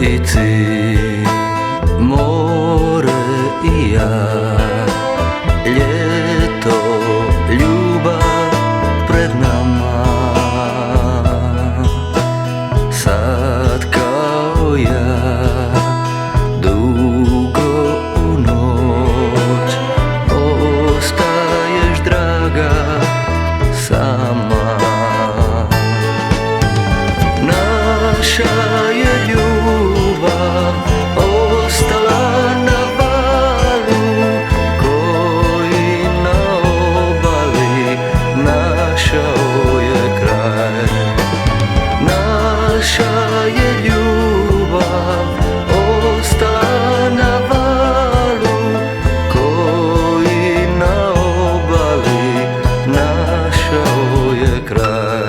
i ti, more i ja, ljeto, ljubav pred nama. Sad kao ja, dugo u noć, ostaješ draga sama. Naša je ljubav ostala na valu koji na obali našao je kraj. Naša je ljubav ostala na valu koji na obali našao je kraj.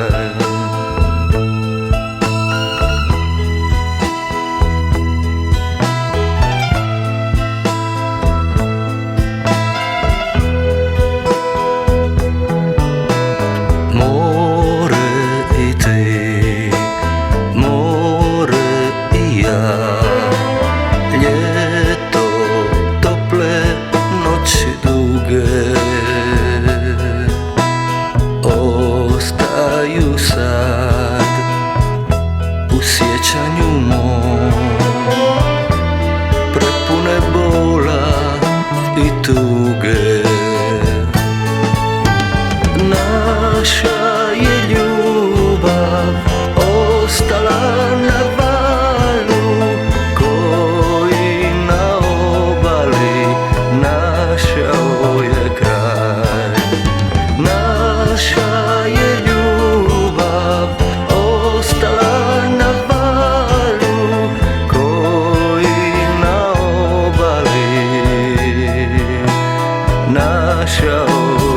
Ljeto, tople noći duge ostaju sad u sjećanju mom, prepune bola i tuge. Naša je ljubav ostala na valu koji na obali našao je kraj. Naša je ljubav ostala na valu koji na obali našao